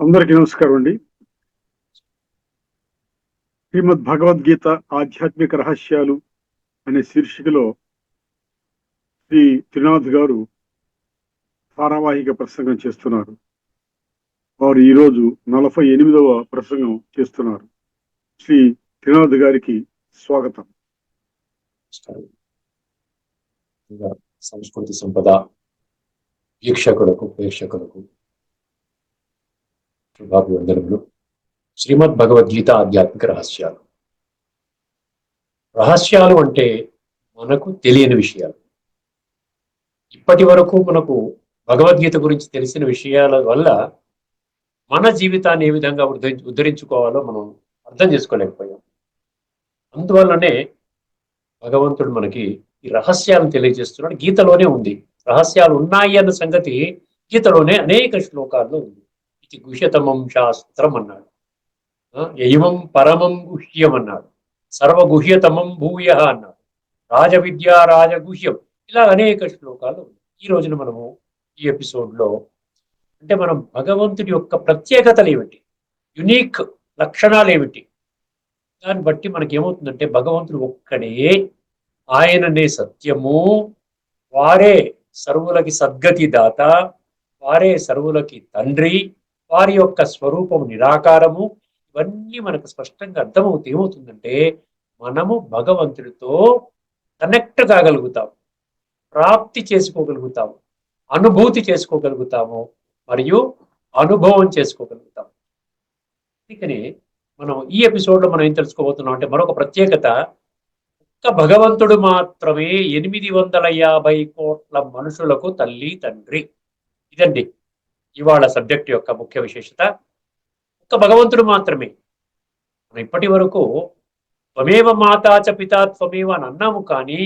అందరికీ నమస్కారం అండి. శ్రీమద్ భగవద్గీత ఆధ్యాత్మిక రహస్యాలు అనే శీర్షికలో శ్రీ త్రినాథ్ గారు ధారావాహిక ప్రసంగం చేస్తున్నారు. వారు ఈరోజు 48వ ప్రసంగం చేస్తున్నారు. శ్రీ త్రినాథ్ గారికి స్వాగతం. సంస్కృతి సంపద వీక్షకులకు ప్రేక్షకులకు శుభాభివందనములు. శ్రీమద్ భగవద్గీత ఆధ్యాత్మిక రహస్యాలు. రహస్యాలు అంటే మనకు తెలియని విషయాలు. ఇప్పటి వరకు మనకు భగవద్గీత గురించి తెలిసిన విషయాల వల్ల మన జీవితాన్ని ఏ విధంగా ఉద్ధరించుకోవాలో మనం అర్థం చేసుకోలేకపోయాం. అందువల్లనే భగవంతుడు మనకి ఈ రహస్యాలను తెలియజేస్తున్నాడు. గీతలోనే ఉంది. రహస్యాలు ఉన్నాయి అన్న సంగతి గీతలోనే అనేక శ్లోకాల్లో ఉంది. ఇది గుహ్యతమం శాస్త్రం అన్నాడు. యైవం పరమం గుహ్యం అన్నాడు. సర్వగుహ్యతమం భూయ అన్నాడు. రాజవిద్య రాజగుహ్యం, ఇలా అనేక శ్లోకాలు ఉన్నాయి. ఈ రోజున మనము ఈ ఎపిసోడ్లో అంటే మనం భగవంతుడి యొక్క ప్రత్యేకతలు ఏమిటి, యునిక్ లక్షణాలు ఏమిటి, దాన్ని బట్టి మనకి ఏమవుతుందంటే భగవంతుడు ఒక్కడే, ఆయననే సత్యము, వారే సర్వులకి సద్గతి దాత, వారే సర్వులకి తండ్రి, వారి యొక్క స్వరూపము నిరాకారము, ఇవన్నీ మనకు స్పష్టంగా అర్థమవుతూ ఏమవుతుందంటే మనము భగవంతుడితో కనెక్ట్ కాగలుగుతాము, ప్రాప్తి చేసుకోగలుగుతాము, అనుభూతి చేసుకోగలుగుతాము, మరియు అనుభవం చేసుకోగలుగుతాము. అందుకని మనం ఈ ఎపిసోడ్లో మనం ఏం తెలుసుకోబోతున్నాం అంటే మరొక ప్రత్యేకత, ఒక్క భగవంతుడు మాత్రమే 850 కోట్ల మనుషులకు తల్లి తండ్రి. ఇదండి ఇవాళ సబ్జెక్ట్ యొక్క ముఖ్య విశేషత. ఒక్క భగవంతుడు మాత్రమే. మనం ఇప్పటి వరకు త్వమేవ మాతాచ పితా త్వమేవ అని అన్నాము, కానీ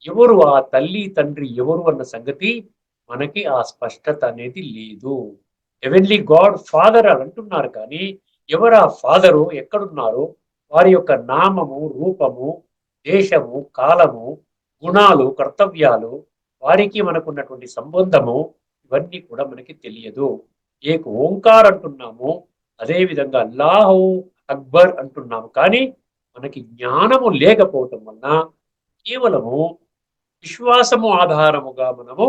ఎవరు ఆ తల్లి తండ్రి ఎవరు అన్న సంగతి మనకి ఆ స్పష్టత అనేది లేదు. హెవెన్లీ గాడ్ ఫాదర్ అని అంటున్నారు, కానీ ఎవరు ఆ ఫాదరు, ఎక్కడున్నారు, వారి యొక్క నామము, రూపము, దేశము, కాలము, గుణాలు, కర్తవ్యాలు, వారికి మనకున్నటువంటి సంబంధము, ఇవన్నీ కూడా మనకి తెలియదు. ఏక ఓంకార్ అంటున్నాము, అదేవిధంగా అల్లాహు అక్బర్ అంటున్నాము, కానీ మనకి జ్ఞానము లేకపోవటం వలన కేవలము విశ్వాసము ఆధారముగా మనము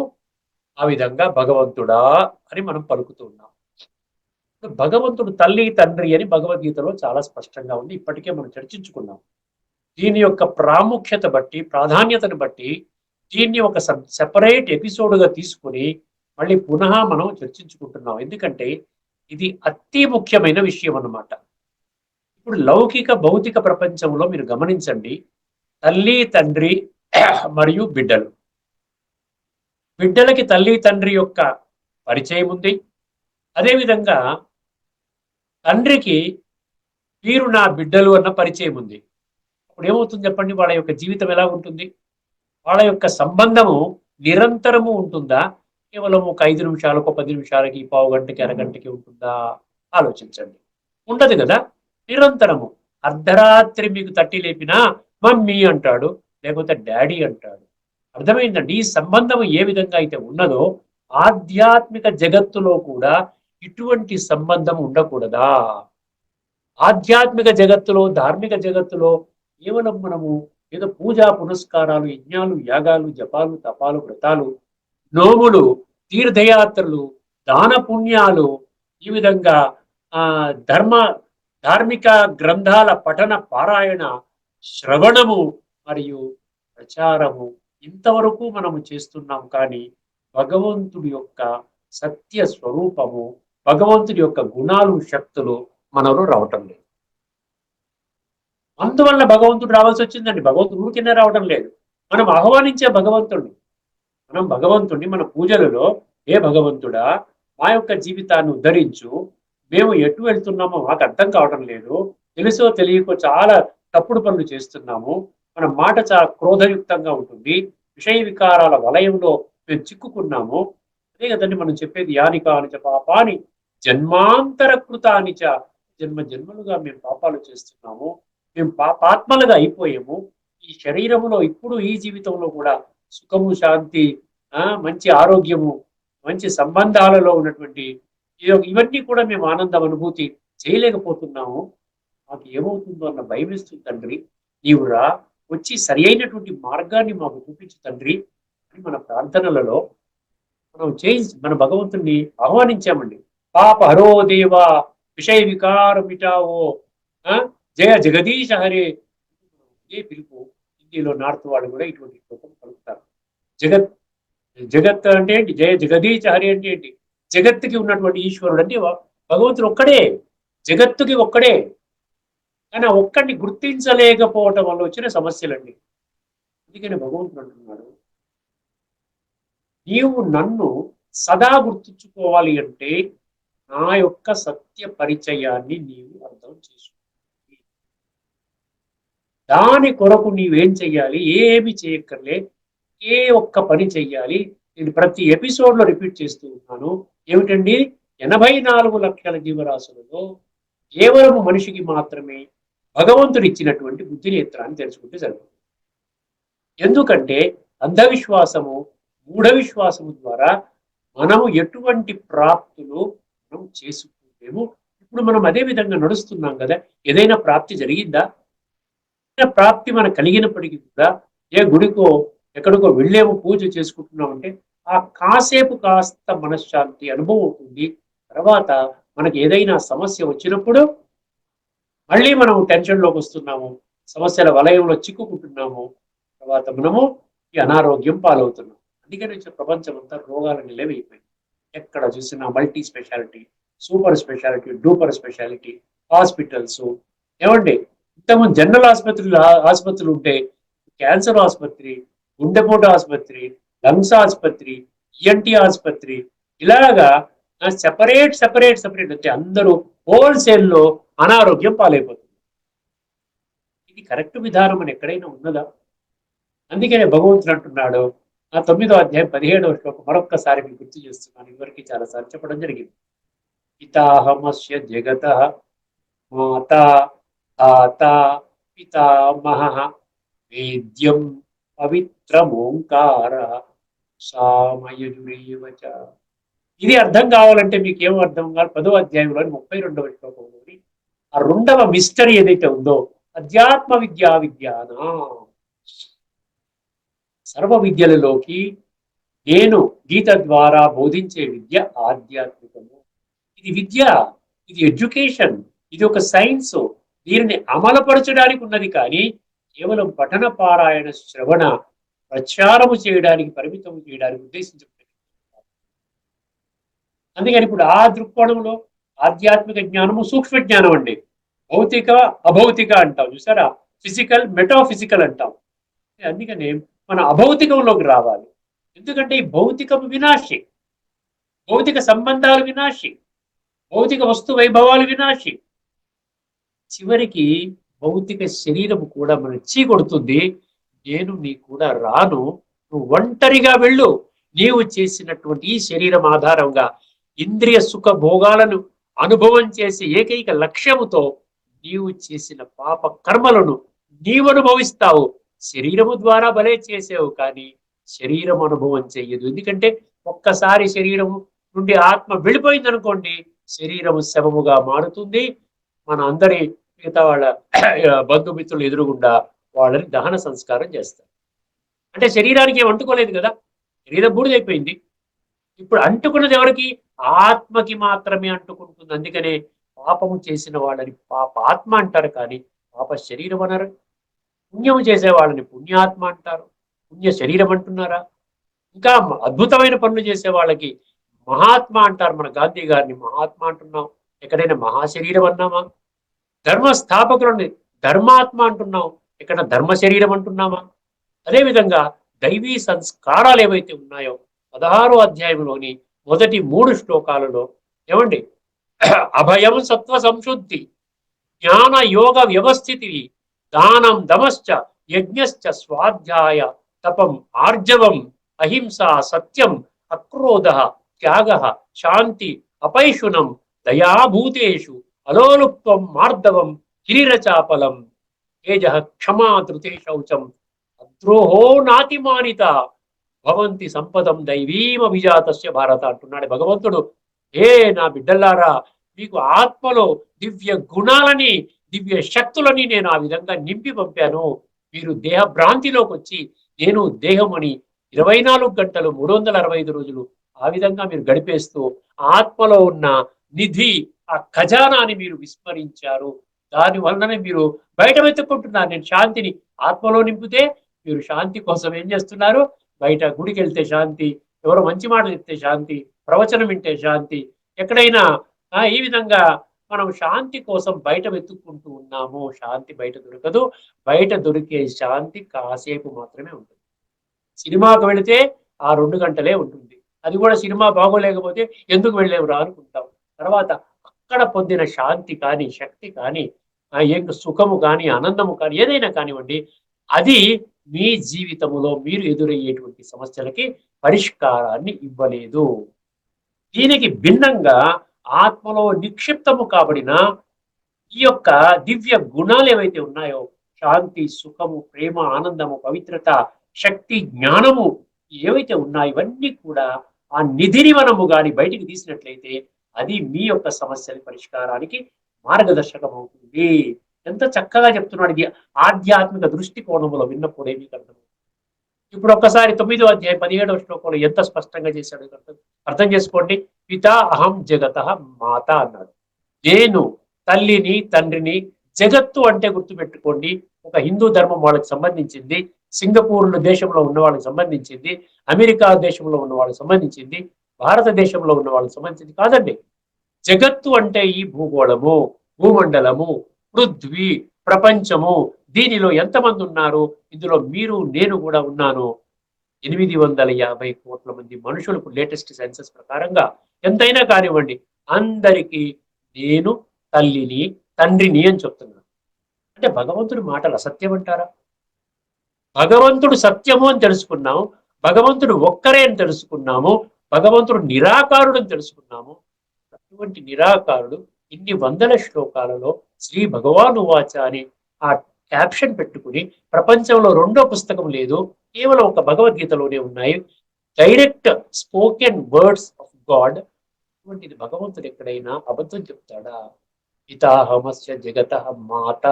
ఆ విధంగా భగవంతుడా అని మనం పలుకుతున్నాం. భగవంతుడు తల్లి తండ్రి అని భగవద్గీతలో చాలా స్పష్టంగా ఉంది. ఇప్పటికే మనం చర్చించుకున్నాం. దీని యొక్క ప్రాముఖ్యత బట్టి, ప్రాధాన్యతను బట్టి దీన్ని ఒక సెపరేట్ ఎపిసోడ్గా తీసుకుని మళ్ళీ పునః మనం చర్చించుకుంటున్నాం. ఎందుకంటే ఇది అతి ముఖ్యమైన విషయం అన్నమాట. ఇప్పుడు లౌకిక భౌతిక ప్రపంచంలో మీరు గమనించండి, తల్లి తండ్రి మరియు బిడ్డలు. బిడ్డలకి తల్లి తండ్రి యొక్క పరిచయం ఉంది. అదేవిధంగా తండ్రికి వీరు నా బిడ్డలు అన్న పరిచయం ఉంది. అప్పుడు ఏమవుతుంది చెప్పండి, వాళ్ళ యొక్క జీవితం ఎలా ఉంటుంది? వాళ్ళ యొక్క సంబంధము నిరంతరము ఉంటుందా, కేవలం ఒక 5 నిమిషాలకు, 10 నిమిషాలకి, పావు గంటకి, అరగంటకి ఉంటుందా? ఆలోచించండి. ఉండదు కదా, నిరంతరము. అర్ధరాత్రి మీకు తట్టి లేపినా మమ్మీ అంటాడు, లేకపోతే డాడీ అంటాడు. అర్థమైందండి? ఈ సంబంధం ఏ విధంగా అయితే ఉన్నదో ఆధ్యాత్మిక జగత్తులో కూడా ఇటువంటి సంబంధం ఉండకూడదా? ఆధ్యాత్మిక జగత్తులో, ధార్మిక జగత్తులో కేవలం మనము ఏదో పూజా పునస్కారాలు, యజ్ఞాలు, యాగాలు, జపాలు, తపాలు, వ్రతాలు, నోములు, తీర్థయాత్రలు, దాన పుణ్యాలు, ఈ విధంగా ధార్మిక గ్రంథాల పఠన, పారాయణ, శ్రవణము మరియు ప్రచారము, ఇంతవరకు మనము చేస్తున్నాం. కానీ భగవంతుడి యొక్క సత్య స్వరూపము, భగవంతుడి యొక్క గుణాలు, శక్తులు మనలో రావటం లేదు. అందువల్ల భగవంతుడు రావాల్సి వచ్చిందండి. భగవంతుడు ఊరికినే రావడం లేదు, మనం ఆహ్వానించే భగవంతుడిని. మనం భగవంతుడిని మన పూజలలో, ఏ భగవంతుడా మా యొక్క జీవితాన్ని ఉద్ధరించు, మేము ఎటు వెళ్తున్నామో మాకు అర్థం కావడం లేదు, తెలుసో తెలియకో చాలా తప్పుడు పనులు చేస్తున్నాము, మన మాట చాలా క్రోధయుక్తంగా ఉంటుంది, విషయ వికారాల వలయంలో మేము చిక్కుకున్నాము. అదే కదండి మనం చెప్పేది, యాని కానిచ పాపాని జన్మాంతర కృతానిచ, జన్మ జన్మలుగా మేము పాపాలు చేస్తున్నాము, మేము పాపాత్మలుగా అయిపోయాము. ఈ శరీరములో ఇప్పుడు ఈ జీవితంలో కూడా సుఖము, శాంతి, మంచి ఆరోగ్యము, మంచి సంబంధాలలో ఉన్నటువంటి ఇవన్నీ కూడా మేము ఆనందం అనుభూతి చేయలేకపోతున్నాము. మాకు ఏమవుతుందో అన్న భయం వేస్తుంది తండ్రి. నీవు రా, వచ్చి సరి అయినటువంటి మార్గాన్ని మాకు చూపించు తండ్రి అని మన ప్రార్థనలలో మనం మన భగవంతుణ్ణి ఆహ్వానించామండి. పాప హరో దేవా, విషయ వికారం మిటావో, జయ జగదీశ హరే. ఏ పిలుపు హిందీలో నార్త్ వాళ్ళు కూడా ఇటువంటి శ్లోకం పలుకుతారు. జగత్ జగత్ అంటే ఏంటి? జయ జగదీశ హరి అంటే ఏంటి? జగత్తుకి ఉన్నటువంటి ఈశ్వరుడు అంటే భగవంతుడు ఒక్కడే, జగత్తుకి ఒక్కడే. కానీ ఆ ఒక్కడిని గుర్తించలేకపోవటం వల్ల వచ్చిన సమస్యలండి. అందుకని భగవంతుడు అంటున్నాడు, నీవు నన్ను సదా గుర్తుంచుకోవాలి అంటే నా యొక్క సత్య పరిచయాన్ని నీవు అర్థం చేసుకో. దాని కొరకు నీవేం చెయ్యాలి? ఏమి చేయక్కర్లే, ఏ ఒక్క పని చెయ్యాలి. నేను ప్రతి ఎపిసోడ్ లో రిపీట్ చేస్తూ ఉన్నాను. ఏమిటండి? 84 లక్షల జీవరాశులలో కేవలం మనిషికి మాత్రమే భగవంతుడు ఇచ్చినటువంటి బుద్ధి నేత్రాన్ని తెలుసుకుంటే సరిపోతుంది. ఎందుకంటే అంధవిశ్వాసము, మూఢ విశ్వాసము ద్వారా మనము ఎటువంటి ప్రాప్తులు మనం చేసుకుంటేమో. ఇప్పుడు మనం అదే విధంగా నడుస్తున్నాం కదా. ఏదైనా ప్రాప్తి జరిగిందా? ప్రాప్తి మనకు కలిగినప్పటికీ కూడా ఏ గుడికో ఎక్కడికో వెళ్ళేమో పూజ చేసుకుంటున్నామంటే ఆ కాసేపు కాస్త మనశ్శాంతి అనుభవం అవుతుంది. తర్వాత మనకి ఏదైనా సమస్య వచ్చినప్పుడు మళ్ళీ మనం టెన్షన్లోకి వస్తున్నాము, సమస్యల వలయంలో చిక్కుకుంటున్నాము. తర్వాత మనము ఈ అనారోగ్యం పాలవుతున్నాం. అందుకని ప్రపంచం అంతా రోగాల నిలవైపోయింది. ఎక్కడ చూసినా multi speciality, super speciality, duper speciality hospitals. ఏమండి, ఇంతకుముందు జనరల్ ఆసుపత్రులు ఉంటే క్యాన్సర్ ఆసుపత్రి, గుండెపోటు ఆసుపత్రి, లంగ్స్ ఆసుపత్రి, ఈఎన్టీ ఆసుపత్రి, ఇలాగా సెపరేట్ సెపరేట్ సెపరేట్ అంటే అందరూ హోల్సేల్లో అనారోగ్యం పాలైపోతుంది. ఇది కరెక్ట్ విధానం అని ఎక్కడైనా ఉన్నదా? అందుకనే భగవంతుడు అంటున్నాడు, ఆ 9వ అధ్యాయం 17వ శ్లోకం మరొక్కసారి మీకు గుర్తు చేస్తున్నాను. ఇవరికి చాలాసార్లు చెప్పడం జరిగింది. పితాహమస్య జగత మాత తాత పితామహ వేద్యం పవిత్రమోంకార సామయజురేవచ. ఇది అర్థం కావాలంటే మీకు ఏం అర్థం కావాలి? 10వ అధ్యాయంలోని 32వ శ్లోకంలోని ఆ 2వ మిస్టరీ ఏదైతే ఉందో, అధ్యాత్మ విజ్ఞాన సర్వ విద్యలలోకి నేను గీత ద్వారా బోధించే విద్య ఆధ్యాత్మికము. ఇది విద్య, ఇది ఎడ్యుకేషన్, ఇది ఒక సైన్స్. దీనిని అమలుపరచడానికి ఉన్నది కానీ కేవలం పఠన పారాయణ శ్రవణ ప్రచారము చేయడానికి పరిమితం చేయడానికి ఉద్దేశించబడింది. అందుకని ఇప్పుడు ఆ దృక్కోణంలో ఆధ్యాత్మిక జ్ఞానము సూక్ష్మ జ్ఞానం అండి. భౌతిక అభౌతిక అంటాం చూసారా, ఫిజికల్ మెటాఫిజికల్ అంటాం. అందుకని మన అభౌతికంలోకి రావాలి. ఎందుకంటే ఈ భౌతికము వినాశి, భౌతిక సంబంధాలు వినాశి, భౌతిక వస్తు వైభవాలు వినాశి. చివరికి భౌతిక శరీరము కూడా మన చీకొడుతుంది. నేను నీ కూడా రాను, నువ్వు ఒంటరిగా వెళ్ళు. నీవు చేసినటువంటి ఈ శరీరం ఆధారంగా ఇంద్రియ సుఖ భోగాలను అనుభవం చేసే ఏకైక లక్ష్యముతో నీవు చేసిన పాప కర్మలను నీవు అనుభవిస్తావు. శరీరము ద్వారా భలే చేసావు కానీ శరీరం అనుభవం చెయ్యదు. ఎందుకంటే ఒక్కసారి శరీరము నుండి ఆత్మ వెళ్ళిపోయింది అనుకోండి, శరీరము శవముగా మారుతుంది. మన అందరి మిగతా వాళ్ళ బంధుమిత్రులు ఎదురుగుండా వాళ్ళని దహన సంస్కారం చేస్తారు. అంటే శరీరానికి ఏం అంటుకోలేదు కదా, శరీరం బూడిదైపోయింది. ఇప్పుడు అంటుకున్నది ఎవరికి? ఆత్మకి మాత్రమే అంటుకుంటుంది. అందుకనే పాపము చేసిన వాళ్ళని పాపాత్మ అంటారు కానీ పాప శరీరం అనరు. పుణ్యము చేసే వాళ్ళని పుణ్యాత్మ అంటారు, పుణ్య శరీరం అంటున్నారా? ఇంకా అద్భుతమైన పనులు చేసే వాళ్ళకి మహాత్మ అంటారు. మన గాంధీ గారిని మహాత్మ అంటున్నాం, ఎక్కడైనా మహాశరీరం అన్నామా? ధర్మ స్థాపకులని ధర్మాత్మ అంటున్నాం, ఎక్కడ ధర్మ శరీరం అంటున్నామా? అదేవిధంగా దైవీ సంస్కారాలు ఏవైతే ఉన్నాయో 16వ అధ్యాయంలోని మొదటి 3 శ్లోకాలలో ఏమండి, అభయం సత్వ సంశుద్ధి, జ్ఞాన యోగ వ్యవస్థితి, దానం దమశ్చ యజ్ఞశ్చ స్వాధ్యాయ తపం ఆర్జవం అహింస సత్యం అక్రోధ త్యాగ శాంతి అపైషునం దయాభూతేషు అలోలుప్వం మార్దవం కిరీరచాపలం తేజ క్షమా ధృతే శౌచం అద్రోహో నాతిమానిత భవంతి సంపదం దైవీమ విజాతస్య భారత అంటున్నాడు భగవంతుడు. ఏ నా బిడ్డలారా, మీకు ఆత్మలో దివ్య గుణాలని, దివ్య శక్తులని నేను ఆ విధంగా నింపి పంపాను. మీరు దేహ భ్రాంతిలోకి వచ్చి నేను దేహమని 24 గంటలు 365 రోజులు ఆ విధంగా మీరు గడిపేస్తూ ఆత్మలో ఉన్న నిధి, ఆ ఖజానాని మీరు విస్మరించారు. దాని వలననే మీరు బయట వెతుక్కుంటున్నారు. నేను శాంతిని ఆత్మలో నింపితే మీరు శాంతి కోసం ఏం చేస్తున్నారు? బయట గుడికి వెళ్తే శాంతి, ఎవరో మంచి మాటలు చెప్తే శాంతి, ప్రవచనం వింటే శాంతి, ఎక్కడైనా ఈ విధంగా మనం శాంతి కోసం బయట వెతుక్కుంటూ ఉన్నాము. శాంతి బయట దొరకదు. బయట దొరికే శాంతి కాసేపు మాత్రమే ఉంటుంది. సినిమాకు వెళితే ఆ 2 గంటలే ఉంటుంది. అది కూడా సినిమా బాగోలేకపోతే ఎందుకు వెళ్ళేవురా అనుకుంటాం. తర్వాత అక్కడ పొందిన శాంతి కానీ, శక్తి కానీ, ఏం సుఖము కానీ, ఆనందము కానీ ఏదైనా కానివ్వండి, అది మీ జీవితంలో మీరు ఎదురయ్యేటువంటి సమస్యలకి పరిష్కారాన్ని ఇవ్వలేదు. దీనికి భిన్నంగా ఆత్మలో నిక్షిప్తము కాబడిన ఈ యొక్క దివ్య గుణాలు ఏవైతే ఉన్నాయో, శాంతి, సుఖము, ప్రేమ, ఆనందము, పవిత్రత, శక్తి, జ్ఞానము ఏవైతే ఉన్నాయో ఇవన్నీ కూడా ఆ నిధిని మనము గాని బయటికి తీసినట్లయితే అది మీ యొక్క సమస్యల పరిష్కారానికి మార్గదర్శకం అవుతుంది. ఎంత చక్కగా చెప్తున్నాడు ఇది ఆధ్యాత్మిక దృష్టికోణంలో విన్నప్పుడే మీకు అర్థం. ఇప్పుడు ఒక్కసారి 9వ అధ్యాయం 17వ శ్లోకంలో ఎంత స్పష్టంగా చేశాడు అర్థం చేసుకోండి. పితా అహం జగత మాత అన్నాడు. నేను తల్లిని, తండ్రిని. జగత్తు అంటే గుర్తుపెట్టుకోండి, ఒక హిందూ ధర్మం వాళ్ళకి సంబంధించింది, సింగపూర్ దేశంలో ఉన్న వాళ్ళకి సంబంధించింది, అమెరికా దేశంలో ఉన్న వాళ్ళకి సంబంధించింది, భారతదేశంలో ఉన్న వాళ్ళకి సంబంధించింది కాదండి. జగత్తు అంటే ఈ భూగోళము, భూమండలము, పృథ్వీ, ప్రపంచము. దీనిలో ఎంతమంది ఉన్నారు? ఇందులో మీరు నేను కూడా ఉన్నాను. 850 కోట్ల మంది మనుషులకు లేటెస్ట్ సెన్సస్ ప్రకారంగా ఎంతైనా కానివ్వండి, అందరికీ నేను తల్లిని, తండ్రిని అని చెప్తున్నాను. అంటే భగవంతుడి మాటలు అసత్యం అంటారా? భగవంతుడు సత్యము అని తెలుసుకున్నాము, భగవంతుడు ఒక్కరే అని తెలుసుకున్నాము, భగవంతుడు నిరాకారుడు అని తెలుసుకున్నాము. అటువంటి నిరాకారుడు ఇన్ని వందల శ్లోకాలలో శ్రీ భగవాను వాచ అని ఆ క్యాప్షన్ పెట్టుకుని ప్రపంచంలో రెండో పుస్తకం లేదు, కేవలం ఒక భగవద్గీతలోనే ఉన్నాయి, direct spoken words of God. అటువంటిది భగవంతుడు ఎక్కడైనా అబద్ధం చెప్తాడా? పితాహమస్య జగత మాత.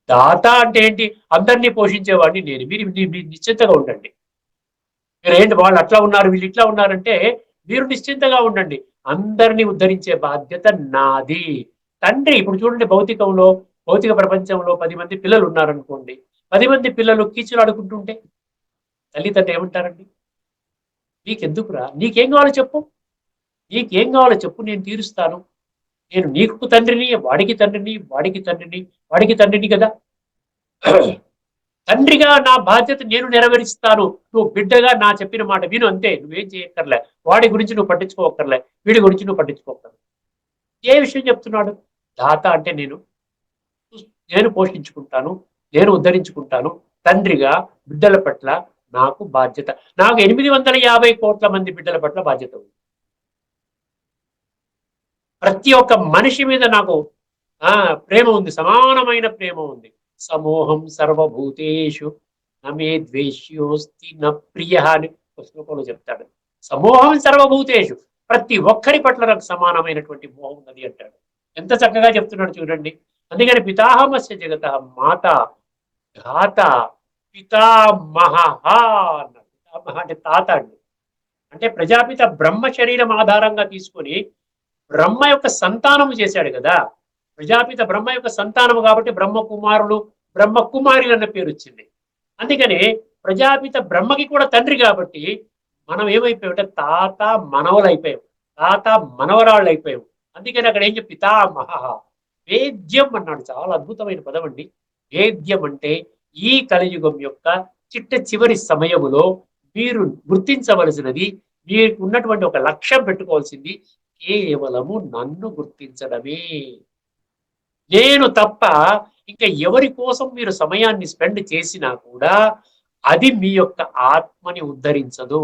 దాత అంటే ఏంటి? అందరినీ పోషించేవాడిని నేను. మీరు నిశ్చింతగా ఉండండి. మీరు ఏంటి వాళ్ళు అట్లా ఉన్నారు వీళ్ళు ఇట్లా ఉన్నారంటే మీరు నిశ్చింతగా ఉండండి. అందరినీ ఉద్ధరించే బాధ్యత నాది. తండ్రి ఇప్పుడు చూడండి, భౌతిక ప్రపంచంలో 10 మంది పిల్లలు ఉన్నారనుకోండి, 10 మంది పిల్లలు కీచులు ఆడుకుంటుంటే తల్లిదండ్రులు ఏమంటారండి? నీకెందుకురా, నీకేం కావాలో చెప్పు, నీకేం కావాలో చెప్పు, నేను తీరుస్తాను. నేను నీకు తండ్రిని, వాడికి తండ్రిని, వాడికి తండ్రిని, వాడికి తండ్రిని కదా. తండ్రిగా నా బాధ్యత నేను నెరవేరుస్తాను, నువ్వు బిడ్డగా నా చెప్పిన మాట విను, అంతే. నువ్వేం చేయక్కర్లే, వాడి గురించి నువ్వు పట్టించుకోక్కర్లే, వీడి గురించి నువ్వు పట్టించుకోక్కర్లే. ఏ విషయం చెప్తున్నాడు? దాత అంటే నేను పోషించుకుంటాను, నేను ఉద్ధరించుకుంటాను. తండ్రిగా బిడ్డల పట్ల నాకు బాధ్యత. నాకు 850 కోట్ల మంది బిడ్డల పట్ల బాధ్యత ఉంది. ప్రతి ఒక్క మనిషి మీద నాకు ప్రేమ ఉంది, సమానమైన ప్రేమ ఉంది. సమోహం సర్వభూతేషు నమే ద్వేష్యోస్తి న ప్రియ అని శ్లోకంలో చెప్తాడు. సమోహం సర్వభూతేషు, ప్రతి ఒక్కరి పట్ల నాకు సమానమైనటువంటి మోహం ఉన్నది అంటాడు. ఎంత చక్కగా చెప్తున్నాడు చూడండి. అందుకని పితాహమస్య జగత మాత ఘాత పితామహ అన్నాడు. పితామహ అంటే తాత అండి. అంటే ప్రజాపిత బ్రహ్మ శరీరం ఆధారంగా తీసుకొని బ్రహ్మ యొక్క సంతానము చేశాడు కదా. ప్రజాపిత బ్రహ్మ యొక్క సంతానము కాబట్టి బ్రహ్మ కుమారులు, బ్రహ్మ కుమారులు అన్న పేరు వచ్చింది. అందుకని ప్రజాపిత బ్రహ్మకి కూడా తండ్రి కాబట్టి మనం ఏమైపోయామంటే తాత మనవలు అయిపోయాం, తాత మనవరాళ్ళు అయిపోయాం. అందుకని అక్కడ ఏం చెప్పి పితామహ. వేద్యం అన్నాడు, చాలా అద్భుతమైన పదం అండి. వేద్యం అంటే ఈ కలియుగం యొక్క చివరి సమయములో మీరు గుర్తించవలసినది, మీకు ఉన్నటువంటి ఒక లక్ష్యం పెట్టుకోవాల్సింది కేవలము నన్ను గుర్తించడమే. నేను తప్ప ఇంకా ఎవరి కోసం మీరు సమయాన్ని స్పెండ్ చేసినా కూడా అది మీ యొక్క ఆత్మని ఉద్ధరించదు.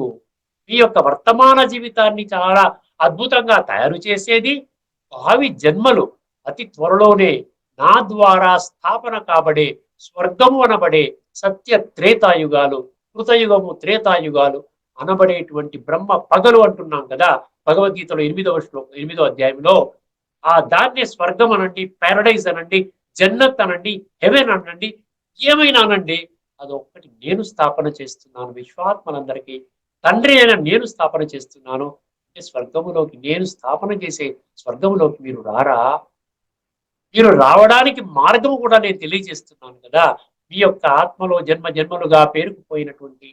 మీ యొక్క వర్తమాన జీవితాన్ని చాలా అద్భుతంగా తయారు చేసేది భావి జన్మలు అతి త్వరలోనే నా ద్వారా స్థాపన కాబడే స్వర్గము అనబడే సత్య త్రేతాయుగాలు, కృతయుగము త్రేతాయుగాలు అనబడేటువంటి బ్రహ్మ పగలు అంటున్నాం కదా, భగవద్గీతలో 8వ అధ్యాయంలో ఆ దాన్నే స్వర్గం అనండి, పారడైజ్ అనండి, జన్నత్ అనండి, హెవెన్ అనండి, ఏమైనా అనండి, అదొక్కటి నేను స్థాపన చేస్తున్నాను, విశ్వాత్మలందరికీ తండ్రి అయిన నేను స్థాపన చేస్తున్నాను. స్వర్గములోకి నేను స్థాపన చేసే స్వర్గములోకి మీరు రారా? మీరు రావడానికి మార్గము కూడా నేను తెలియజేస్తున్నాను కదా. మీ యొక్క ఆత్మలో జన్మ జన్మలుగా పేరుకుపోయినటువంటి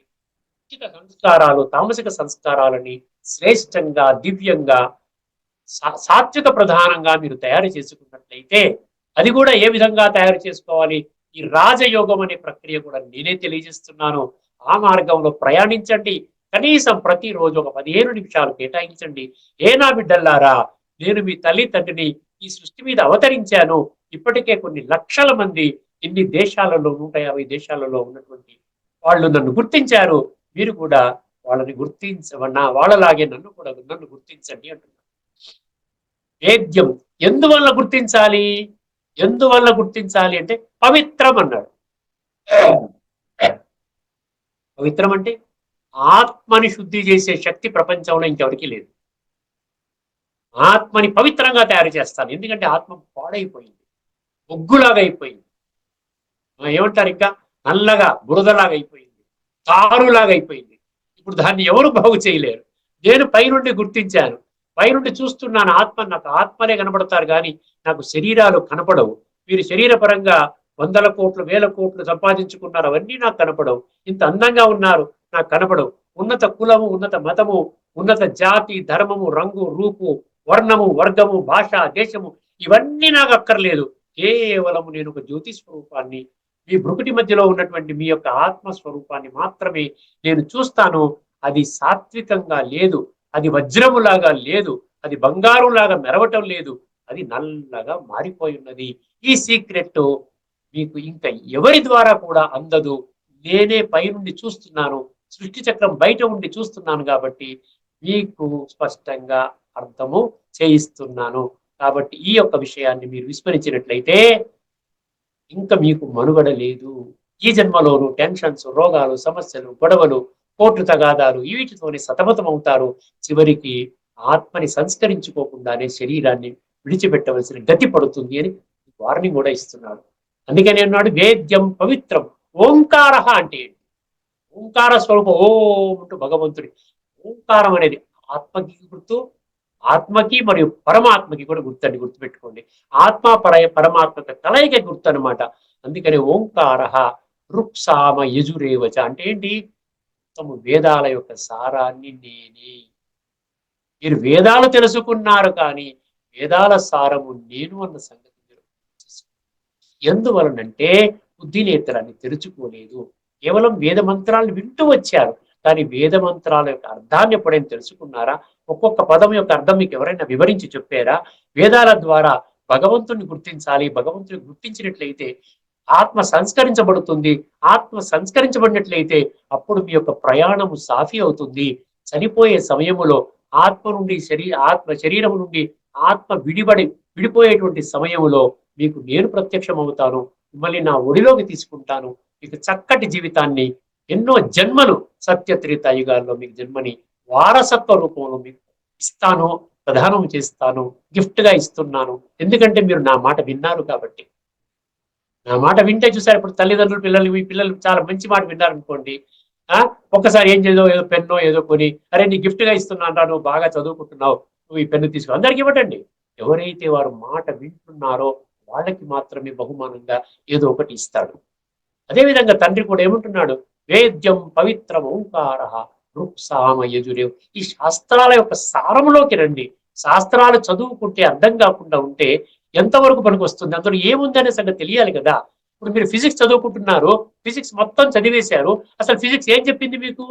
సంస్కారాలు, తామసిక సంస్కారాలని శ్రేష్టంగా, దివ్యంగా, సాత్విక ప్రధానంగా మీరు తయారు చేసుకున్నట్లయితే, అది కూడా ఏ విధంగా తయారు చేసుకోవాలి, ఈ రాజయోగం అనే ప్రక్రియ కూడా నేనే తెలియజేస్తున్నాను. ఆ మార్గంలో ప్రయాణించండి. కనీసం ప్రతిరోజు ఒక 15 నిమిషాలు కేటాయించండి. ఏనా బిడ్డల్లారా, నేను మీ తల్లి తండ్రిని ఈ సృష్టి మీద అవతరించాను. ఇప్పటికే కొన్ని లక్షల మంది ఇన్ని దేశాలలో 150 దేశాలలో ఉన్నటువంటి వాళ్ళు నన్ను గుర్తించారు. మీరు కూడా వాళ్ళని వాళ్ళలాగే నన్ను గుర్తించండి అంటున్నారు. వేద్యం ఎందువల్ల గుర్తించాలి? ఎందువల్ల గుర్తించాలి అంటే పవిత్రం అన్నాడు. పవిత్రం అంటే ఆత్మని శుద్ధి చేసే శక్తి ప్రపంచంలో ఇంకెవరికీ లేదు. ఆత్మని పవిత్రంగా తయారు చేస్తాను. ఎందుకంటే ఆత్మ పాడైపోయింది, బొగ్గులాగా అయిపోయింది, ఏమంటారు ఇంకా నల్లగా బురదలాగా అయిపోయింది, తారులాగా అయిపోయింది. ఇప్పుడు దాన్ని ఎవరు బాగు చేయలేరు. నేను పైనుండి గుర్తించాను, పైనుండి చూస్తున్నాను. నాకు ఆత్మనే కనపడతారు కానీ నాకు శరీరాలు కనపడవు. మీరు శరీరపరంగా 100 కోట్లు 1000 కోట్లు సంపాదించుకున్నారు, అవన్నీ నాకు కనపడవు. ఇంత అందంగా ఉన్నారు, నాకు కనపడవు. ఉన్నత కులము, ఉన్నత మతము, ఉన్నత జాతి, ధర్మము, రంగు, రూపు, వర్ణము, వర్గము, భాష, దేశము, ఇవన్నీ నాకు అక్కర్లేదు. కేవలము నేను ఒక జ్యోతి స్వరూపాన్ని, మీ భృకుటి మధ్యలో ఉన్నటువంటి మీ యొక్క ఆత్మస్వరూపాన్ని మాత్రమే నేను చూస్తాను. అది సాత్వికంగా లేదు, అది వజ్రములాగా లేదు, అది బంగారులాగా మెరవటం లేదు, అది నల్లగా మారిపోయి ఉన్నది. ఈ సీక్రెట్ మీకు ఇంకా ఎవరి ద్వారా కూడా అందదు. నేనే పైనుండి చూస్తున్నాను, సృష్టి చక్రం బయట ఉండి చూస్తున్నాను కాబట్టి మీకు స్పష్టంగా అర్థము చేయిస్తున్నాను. కాబట్టి ఈ యొక్క విషయాన్ని మీరు విస్మరించినట్లయితే ఇంకా మీకు మనుగడ లేదు. ఈ జన్మలోనూ టెన్షన్స్, రోగాలు, సమస్యలు, గొడవలు, కోర్టు తగాదాలు, వీటితోనే సతమతం అవుతారు. చివరికి ఆత్మని సంస్కరించుకోకుండానే శరీరాన్ని విడిచిపెట్టవలసిన గతి పడుతుంది అని వార్నింగ్ కూడా ఇస్తున్నాడు. అందుకని అన్నాడు వేద్యం పవిత్రం. ఓంకార అంటే ఏంటి? ఓంకార స్వరూపం ఓం అంటూ భగవంతుడి. ఓంకారం అనేది ఆత్మకి గుర్తు, ఆత్మకి మరియు పరమాత్మకి కూడా గుర్తండి, గుర్తుపెట్టుకోండి. ఆత్మ పరమాత్మక కలయిక గుర్తు అనమాట. అందుకని ఓంకార రుక్సామ యజురేవచ అంటే ఏంటి? వేదాల యొక్క సారాన్ని నేనే. మీరు వేదాలు తెలుసుకున్నారు కానీ వేదాల సారము నేను అన్న సంగతి ఎందువలనంటే బుద్ధి నేత్రాన్ని తెరుచుకోలేదు. కేవలం వేద మంత్రాలను వింటూ వచ్చారు కానీ వేద మంత్రాల యొక్క అర్థాన్ని ఎప్పుడైనా తెలుసుకున్నారా? ఒక్కొక్క పదం యొక్క అర్థం మీకు ఎవరైనా వివరించి చెప్పారా? వేదాల ద్వారా భగవంతుని గుర్తించాలి. భగవంతుని గుర్తించినట్లయితే ఆత్మ సంస్కరించబడుతుంది. ఆత్మ సంస్కరించబడినట్లయితే అప్పుడు మీ యొక్క ప్రయాణము సాఫీ అవుతుంది. చనిపోయే సమయములో ఆత్మ శరీరం నుండి ఆత్మ విడిపోయేటువంటి సమయములో మీకు నేను ప్రత్యక్షం అవుతాను. మిమ్మల్ని నా ఒడిలోకి తీసుకుంటాను. మీకు చక్కటి జీవితాన్ని, ఎన్నో జన్మలు సత్యత్రేత యుగాల్లో మీకు జన్మని వారసత్వ రూపంలో మీకు ఇస్తాను, ప్రదానం చేస్తాను, గిఫ్ట్ గా ఇస్తున్నాను. ఎందుకంటే మీరు నా మాట విన్నారు కాబట్టి. నా మాట వింటే చూసారు, ఇప్పుడు తల్లిదండ్రులు మీ పిల్లలు చాలా మంచి మాట విన్నారనుకోండి, ఒక్కసారి ఏం చేదో ఏదో పెన్నో ఏదో కొని, అరే నీ గిఫ్ట్ గా ఇస్తున్నాను, నువ్వు బాగా చదువుకుంటున్నావు, నువ్వు ఈ పెన్ను తీసుకో, అందరికి ఇవ్వటండి. ఎవరైతే వారు మాట వింటున్నారో వాళ్ళకి మాత్రమే బహుమానంగా ఏదో ఒకటి ఇస్తాడు. అదేవిధంగా తండ్రి కూడా ఏమంటున్నాడు? వేద్యం పవిత్రం ఓంకార రుక్సామ యజురేవ్. ఈ శాస్త్రాల యొక్క సారములోకి రండి. శాస్త్రాలు చదువుకుంటే అర్థం కాకుండా ఉంటే ఎంతవరకు పనికి వస్తుంది? అందులో ఏముంది అనే సంగతి తెలియాలి కదా. ఇప్పుడు మీరు ఫిజిక్స్ చదువుకుంటున్నారు, ఫిజిక్స్ మొత్తం చదివేశారు, అసలు ఫిజిక్స్ ఏం చెప్పింది మీకు?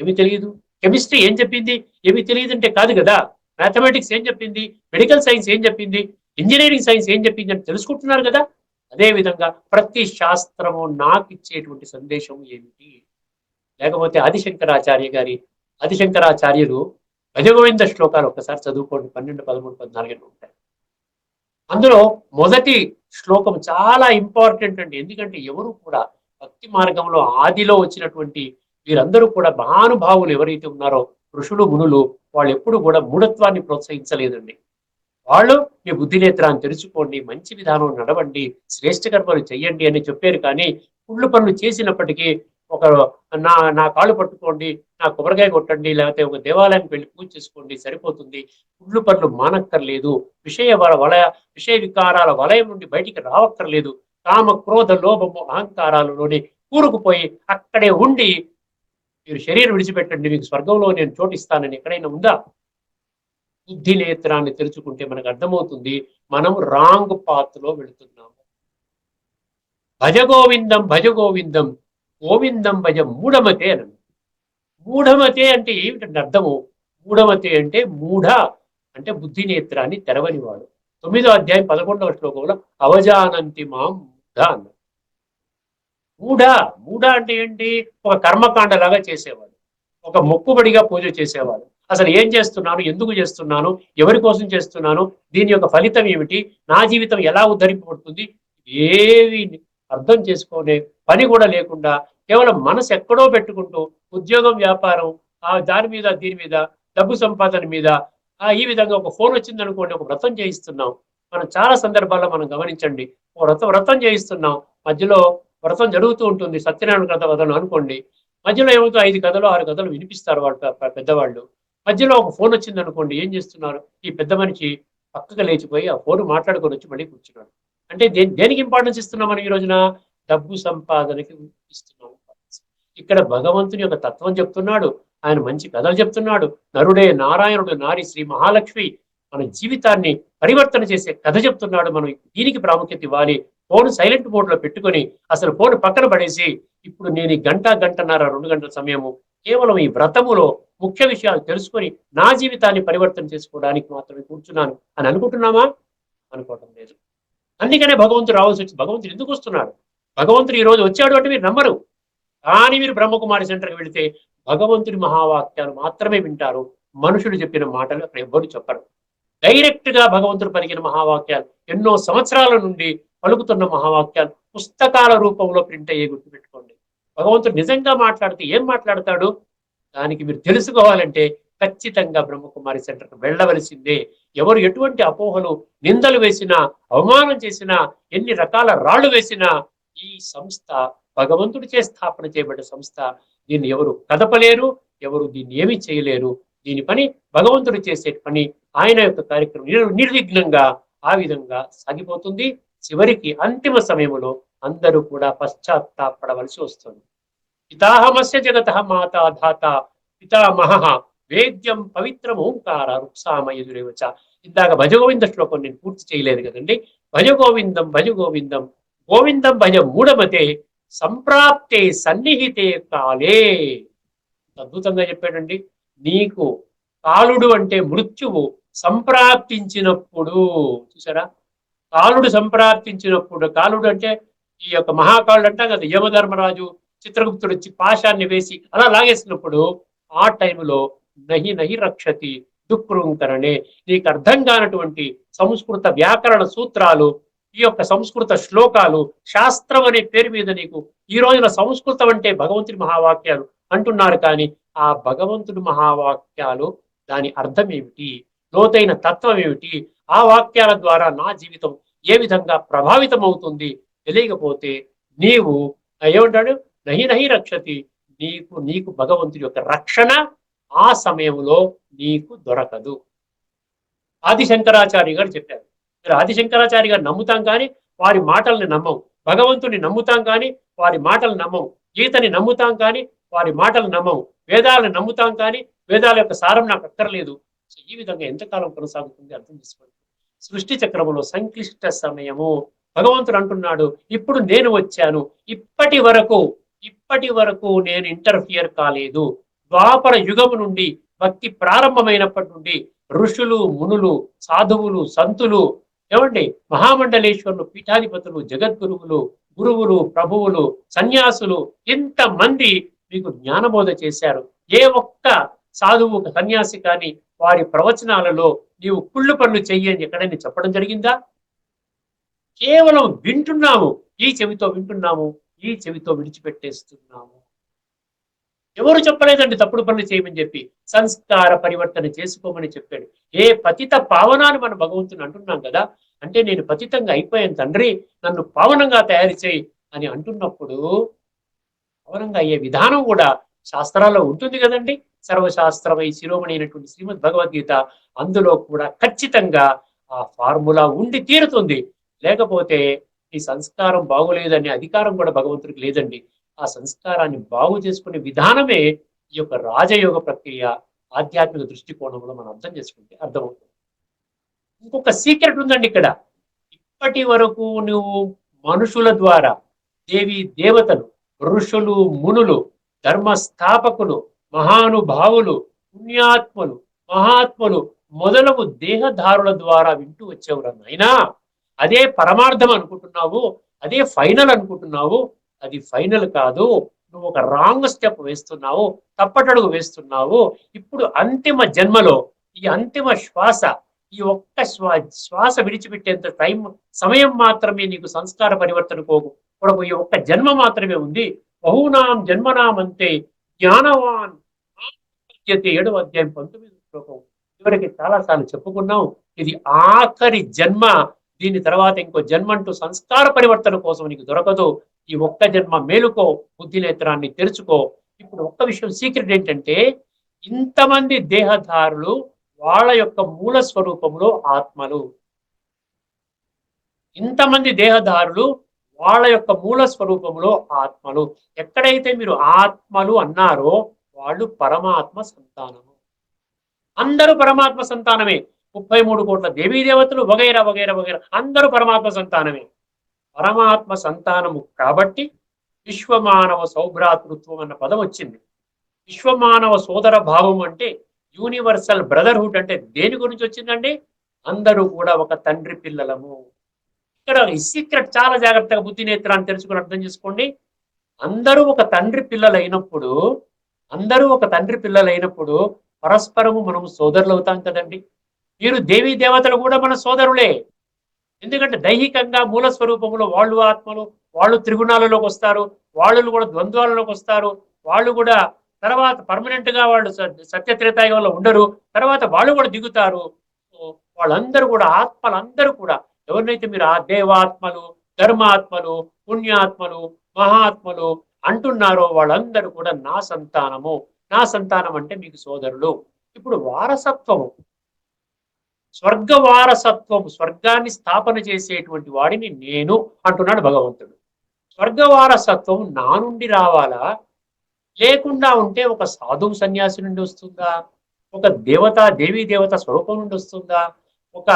ఏమీ తెలియదు. కెమిస్ట్రీ ఏం చెప్పింది? ఏమీ తెలియదు అంటే కాదు కదా. మ్యాథమెటిక్స్ ఏం చెప్పింది? మెడికల్ సైన్స్ ఏం చెప్పింది? ఇంజనీరింగ్ సైన్స్ ఏం చెప్పింది అని తెలుసుకుంటున్నారు కదా. అదేవిధంగా ప్రతి శాస్త్రము నాకు ఇచ్చేటువంటి సందేశం ఏమిటి? లేకపోతే ఆదిశంకరాచార్యులు భజగోవింద శ్లోకాలు ఒక్కసారి చదువుకోండి, 12, 13, 14 ఉంటాయి. అందులో మొదటి శ్లోకం చాలా ఇంపార్టెంట్ అండి. ఎందుకంటే ఎవరు కూడా భక్తి మార్గంలో ఆదిలో వచ్చినటువంటి వీరందరూ కూడా మహానుభావులు ఎవరైతే ఉన్నారో ఋషులు మునులు వాళ్ళు ఎప్పుడు కూడా మూఢత్వాన్ని ప్రోత్సహించలేదండి. వాళ్ళు మీ బుద్ధి నేత్రాన్ని తెరుచుకోండి, మంచి విధానం నడవండి, శ్రేష్ఠ కర్మలు చెయ్యండి అని చెప్పారు. కానీ కుళ్ళు పనులు చేసినప్పటికీ ఒక నా నా కాళ్ళు పట్టుకోండి, నా కొబ్బరికాయ కొట్టండి, లేకపోతే ఒక దేవాలయానికి వెళ్ళి పూజ చేసుకోండి సరిపోతుంది, కుళ్ళు పనులు మానక్కర్లేదు, విషయ వికారాల వలయం నుండి బయటికి రావక్కర్లేదు, కామ క్రోధ లోభము అహంకారాలలోని కూరుకుపోయి అక్కడే ఉండి మీరు శరీరం విడిచిపెట్టండి, మీకు స్వర్గంలో నేను చోటిస్తానని ఎక్కడైనా ఉందా? బుద్ధి నేత్రాన్ని తెరుచుకుంటే మనకు అర్థమవుతుంది మనం రాంగ్ పాత్ లో వెళుతున్నాము. భజ గోవిందం భజ గోవిందం, గోవిందం భజ మూఢమతే అని. మూఢమతే అంటే ఏమిటంటే అర్థము? మూఢమతే అంటే మూఢ అంటే బుద్ధి నేత్రాన్ని తెరవనివాడు. 9వ అధ్యాయం 11వ శ్లోకంలో అవజానంతి మాం మూఢ అన్న. మూఢ మూఢ అంటే ఏంటి? ఒక కర్మకాండ లాగా చేసేవాడు, ఒక మొక్కుబడిగా పూజ చేసేవాడు. అసలు ఏం చేస్తున్నాను, ఎందుకు చేస్తున్నాను, ఎవరి కోసం చేస్తున్నాను, దీని యొక్క ఫలితం ఏమిటి, నా జీవితం ఎలా ఉద్ధరింపబడుతుంది, ఏవి అర్థం చేసుకునే పని కూడా లేకుండా కేవలం మనసు ఎక్కడో పెట్టుకుంటూ ఉద్యోగం, వ్యాపారం, దాని మీద దీని మీద, డబ్బు సంపాదన మీద, ఈ విధంగా ఒక ఫోన్ వచ్చింది అనుకోండి, ఒక వ్రతం చేయిస్తున్నాం. మనం చాలా సందర్భాల్లో మనం గమనించండి, వ్రతం చేయిస్తున్నాం, మధ్యలో వ్రతం జరుగుతూ ఉంటుంది, సత్యనారాయణ కథ అనుకోండి, మధ్యలో ఏమవుతుందో 5 కథలు 6 కథలు వినిపిస్తారు వాళ్ళు పెద్దవాళ్ళు. మధ్యలో ఒక ఫోన్ వచ్చింది అనుకోండి, ఏం చేస్తున్నారు, ఈ పెద్ద మనిషి పక్కగా లేచిపోయి ఆ ఫోన్ మాట్లాడుకొని వచ్చి మళ్ళీ కూర్చున్నాడు. అంటే దేనికి ఇంపార్టెన్స్ ఇస్తున్నాం మనం ఈ రోజున? డబ్బు సంపాదనకి ఇస్తున్నాం. ఇక్కడ భగవంతుని యొక్క తత్వం చెప్తున్నాడు, ఆయన మంచి కథలు చెప్తున్నాడు. నరుడే నారాయణుడు, నారి శ్రీ మహాలక్ష్మి మన జీవితాన్ని పరివర్తన చేసే కథ చెప్తున్నాడు. మనం దీనికి ప్రాముఖ్యత ఇవ్వాలి. ఫోన్ సైలెంట్ మోడ్ లో పెట్టుకొని అసలు ఫోన్ పక్కన పడేసి ఇప్పుడు నేను గంటన్నర 2 గంటల సమయము కేవలం ఈ వ్రతములో ముఖ్య విషయాలు తెలుసుకొని నా జీవితాన్ని పరివర్తన చేసుకోవడానికి మాత్రమే కూర్చున్నాను అని అనుకుంటున్నామా? అనుకోవటం లేదు. అందుకనే భగవంతుడు రావాల్సి వచ్చి, భగవంతుడు ఎందుకు వస్తున్నాడు? భగవంతుడు ఈ రోజు వచ్చాడు అంటే మీరు నమ్మరు. కానీ మీరు బ్రహ్మకుమారి సెంటర్కి వెళితే భగవంతుడి మహావాక్యాలు మాత్రమే వింటారు. మనుషులు చెప్పిన మాటలు అక్కడ ఎవ్వరు చెప్పరు. డైరెక్ట్ గా భగవంతుడు పలికిన మహావాక్యాలు, ఎన్నో సంవత్సరాల నుండి పలుకుతున్న మహావాక్యాలు పుస్తకాల రూపంలో ప్రింట్ అయ్యే గుర్తుపెట్టుకోండి. భగవంతుడు నిజంగా మాట్లాడితే ఏం మాట్లాడతాడు? దానికి మీరు తెలుసుకోవాలంటే ఖచ్చితంగా బ్రహ్మకుమారి సెంటర్కి వెళ్ళవలసిందే. ఎవరు ఎటువంటి అపోహలు, నిందలు వేసినా, అవమానం చేసినా, ఎన్ని రకాల రాళ్లు వేసినా, ఈ సంస్థ భగవంతుడిచే స్థాపన చేయబడ్డ సంస్థ. దీన్ని ఎవరు కదపలేరు, ఎవరు దీన్ని ఏమీ చేయలేరు. దీని పని భగవంతుడు చేసే పని. ఆయన యొక్క కార్యక్రమం నిర్విఘ్నంగా ఆ విధంగా సాగిపోతుంది. చివరికి అంతిమ సమయంలో అందరూ కూడా పశ్చాత్తాపడవలసి వస్తుంది. పితాహమస్య జగత మాతా ధాత పితామహ వేద్యం పవిత్రం ఓంకార రుక్సామ ఎదురేవచ. ఇందాక భజగోవింద శ్లోకం నేను పూర్తి చేయలేదు కదండి. భజగోవిందం భజగోవిందం, గోవిందం భజ మూఢమతే, సంప్రాప్తే సన్నిహితే కాలే. అద్భుతంగా చెప్పాడండి. నీకు కాలుడు అంటే మృత్యువు సంప్రాప్తించినప్పుడు, చూసారా, కాలుడు సంప్రాప్తించినప్పుడు, కాలుడు అంటే ఈ యొక్క మహాకాలుడు అంటాం కదా, యమధర్మరాజు చిత్రగుప్తుడు వచ్చి పాశాన్ని వేసి అలా లాగేసినప్పుడు ఆ టైంలో నహి నహి రక్షతి దుఃఖృంకరణే. నీకు అర్థం కానటువంటి సంస్కృత వ్యాకరణ సూత్రాలు, ఈ యొక్క సంస్కృత శ్లోకాలు, శాస్త్రం అనే పేరు మీద నీకు ఈ రోజున సంస్కృతం అంటే భగవంతుడి మహావాక్యాలు అంటున్నారు. కానీ ఆ భగవంతుడి మహావాక్యాలు దాని అర్థం ఏమిటి, లోతైన తత్వం ఏమిటి, ఆ వాక్యాల ద్వారా నా జీవితం ఏ విధంగా ప్రభావితం అవుతుంది తెలియకపోతే నీవు ఏమంటాడు, నహి నహి రక్షతి, నీకు భగవంతుడి యొక్క రక్షణ ఆ సమయంలో నీకు దొరకదు. ఆదిశంకరాచార్య గారు చెప్పారు. ఆదిశంకరాచార్య గారు నమ్ముతాం కానీ వారి మాటల్ని నమ్మం, భగవంతుని నమ్ముతాం కానీ వారి మాటలు నమ్మం, గీతని నమ్ముతాం కానీ వారి మాటలు నమ్మం, వేదాలను నమ్ముతాం కానీ వేదాల యొక్క సారం నాకు అక్కర్లేదు. సో ఈ విధంగా ఎంతకాలం కొనసాగుతుంది అర్థం చేసుకోండి. సృష్టి చక్రములో సంక్లిష్ట సమయము. భగవంతుడు అంటున్నాడు, ఇప్పుడు నేను వచ్చాను, ఇప్పటి వరకు నేను ఇంటర్ఫియర్ కాలేదు. ద్వాపర యుగము నుండి భక్తి ప్రారంభమైనప్పటి నుండి ఋషులు, మునులు, సాధువులు, సంతులు, ఏమండి, మహామండలేశ్వరులు, పీఠాధిపతులు, జగద్గురువులు, గురువులు, ప్రభువులు, సన్యాసులు, ఇంతమంది మీకు జ్ఞానబోధ చేశారు. ఏ ఒక్క సాధువు, సన్యాసి కానీ వారి ప్రవచనాలలో నీవు కుళ్ళు పనులు చెయ్యని ఎక్కడైనా చెప్పడం జరిగిందా? కేవలం వింటున్నాము, ఈ చెవితో వింటున్నాము, ఈ చెవితో విడిచిపెట్టేస్తున్నాము. ఎవరు చెప్పలేదండి తప్పుడు పనులు చేయమని చెప్పి. సంస్కార పరివర్తన చేసుకోమని చెప్పాడు. ఏ పతిత పావనాన్ని మన భగవంతుని అంటున్నాం కదా. అంటే నేను పతితంగా అయిపోయాను తండ్రి, నన్ను పావనంగా తయారు చేయి అని అంటున్నప్పుడు పావనంగా అయ్యే విధానం కూడా శాస్త్రాల్లో ఉంటుంది కదండి. సర్వశాస్త్రమై శిరోమణి అయినటువంటి శ్రీమద్ భగవద్గీత, అందులో కూడా ఖచ్చితంగా ఆ ఫార్ములా ఉండి తీరుతుంది. లేకపోతే ఈ సంస్కారం బాగోలేదనే అధికారం కూడా భగవంతుడికి లేదండి. ఆ సంస్కారాన్ని బాగు చేసుకునే విధానమే ఈ యొక్క రాజయోగ ప్రక్రియ, ఆధ్యాత్మిక దృష్టికోణంలో మనం అర్థం చేసుకుంటే అర్థమవుతుంది. ఇంకొక సీక్రెట్ ఉందండి ఇక్కడ. ఇప్పటి వరకు నువ్వు మనుషుల ద్వారా దేవి దేవతలు, ఋషులు, మునులు, ధర్మస్థాపకులు, మహానుభావులు, పుణ్యాత్ములు, మహాత్ములు మొదలగు దేహధారుల ద్వారా వింటూ వచ్చేవరా నాయనా. అదే పరమార్థం అనుకుంటున్నావు, అదే ఫైనల్ అనుకుంటున్నావు. అది ఫైనల్ కాదు. నువ్వు ఒక రాంగ్ స్టెప్ వేస్తున్నావు, తప్పటడుగు వేస్తున్నావు. ఇప్పుడు అంతిమ జన్మలో ఈ అంతిమ శ్వాస, ఈ ఒక్క శ్వాస విడిచిపెట్టేంత సమయం మాత్రమే నీకు సంస్కార పరివర్తన కొరకు ఈ ఒక్క జన్మ మాత్రమే ఉంది. బహూనాం జన్మనాం అంతే జ్ఞానవాన్ 7వ అధ్యాయం 19వ శ్లోకం. చివరికి చాలాసార్లు చెప్పుకున్నాం, ఇది ఆఖరి జన్మ. దీని తర్వాత ఇంకో జన్మ అంటూ సంస్కార పరివర్తన కోసం నీకు దొరకదు. ఈ ఒక్క జన్మ మేలుకో, బుద్ధి నేత్రాన్ని తెరుచుకో. ఇప్పుడు ఒక్క విషయం సీక్రెట్ ఏంటంటే, ఇంతమంది దేహధారులు వాళ్ళ యొక్క మూల స్వరూపంలో ఆత్మలు. ఇంతమంది దేహధారులు వాళ్ళ యొక్క మూల స్వరూపంలో ఆత్మలు. ఎక్కడైతే మీరు ఆత్మలు అన్నారో వాళ్ళు పరమాత్మ సంతానము. అందరూ పరమాత్మ సంతానమే. 33 కోట్ల దేవీ దేవతలు వగైరా వగైరా వగైరా అందరూ పరమాత్మ సంతానమే. పరమాత్మ సంతానము కాబట్టి విశ్వమానవ సౌభ్రాతృత్వం అన్న పదం వచ్చింది. విశ్వమానవ సోదర భావం అంటే యూనివర్సల్ బ్రదర్హుడ్ అంటే దేని గురించి వచ్చిందండి? అందరూ కూడా ఒక తండ్రి పిల్లలము. ఇక్కడ ఈ సీక్రెట్ చాలా జాగ్రత్తగా బుద్ధి నేత్రాన్ని తెలుసుకుని అర్థం చేసుకోండి. అందరూ ఒక తండ్రి పిల్లలైనప్పుడు, అందరూ ఒక తండ్రి పిల్లలైనప్పుడు పరస్పరము మనము సోదరులు అవుతాం కదండి. మీరు దేవీ దేవతలు కూడా మన సోదరులే. ఎందుకంటే దైహికంగా మూల స్వరూపంలో వాళ్ళు ఆత్మలు, వాళ్ళు త్రిగుణాలలోకి వస్తారు, వాళ్ళు కూడా ద్వంద్వాలలోకి వస్తారు, వాళ్ళు కూడా తర్వాత పర్మనెంట్ గా వాళ్ళు సత్యత్రేతాయుగంలో ఉండరు, తర్వాత వాళ్ళు కూడా దిగుతారు. వాళ్ళందరూ కూడా ఆత్మలందరూ కూడా ఎవరినైతే మీరు ఆ దేవాత్మలు, ధర్మాత్మలు, పుణ్యాత్మలు, మహాత్మలు అంటున్నారో వాళ్ళందరూ కూడా నా సంతానము. నా సంతానం అంటే మీకు సోదరులు. ఇప్పుడు వారసత్వము, స్వర్గ వారసత్వం, స్వర్గాన్ని స్థాపన చేసేటువంటి వాడిని నేను అంటున్నాడు భగవంతుడు. స్వర్గ వారసత్వం నా నుండి రావాలా, లేకుండా ఉంటే ఒక సాధువు సన్యాసి నుండి వస్తుందా, ఒక దేవత దేవీ దేవత స్వరూపం నుండి వస్తుందా, ఒక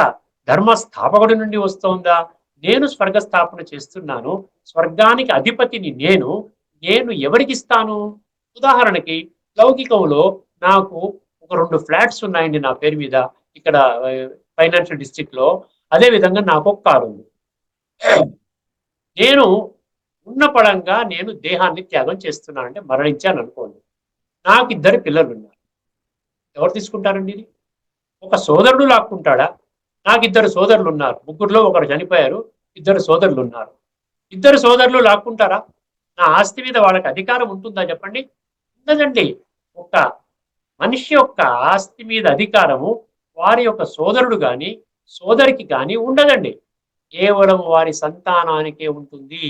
ధర్మ స్థాపకుడి నుండి వస్తుందా? నేను స్వర్గ స్థాపన చేస్తున్నాను, స్వర్గానికి అధిపతిని నేను. నేను ఎవరికి ఇస్తాను? ఉదాహరణకి లౌకికంలో నాకు ఒక 2 ఫ్లాట్స్ ఉన్నాయండి నా పేరు మీద ఇక్కడ ఫైనాన్షియల్ డిస్ట్రిక్ట్ లో. అదే విధంగా నాకు ఒక కారు ఉంది. నేను ఉన్న పడంగా నేను దేహాన్ని త్యాగం చేస్తున్నాను, అంటే మరణించాను అనుకోండి. నాకు 2 పిల్లలు ఉన్నారు. ఎవరు తీసుకుంటారండి ఇది? ఒక సోదరుడు లాక్కుంటాడా? నాకు 2 సోదరులు ఉన్నారు, ముగ్గురులో ఒకరు చనిపోయారు, 2 సోదరులు ఉన్నారు. 2 సోదరులు లాక్కుంటారా? నా ఆస్తి మీద వాళ్ళకి అధికారం ఉంటుందా చెప్పండి? ఉండదండి. ఒక మనిషి యొక్క ఆస్తి మీద అధికారము వారి యొక్క సోదరుడు కానీ సోదరికి కానీ ఉండదండి. కేవలం వారి సంతానానికే ఉంటుంది.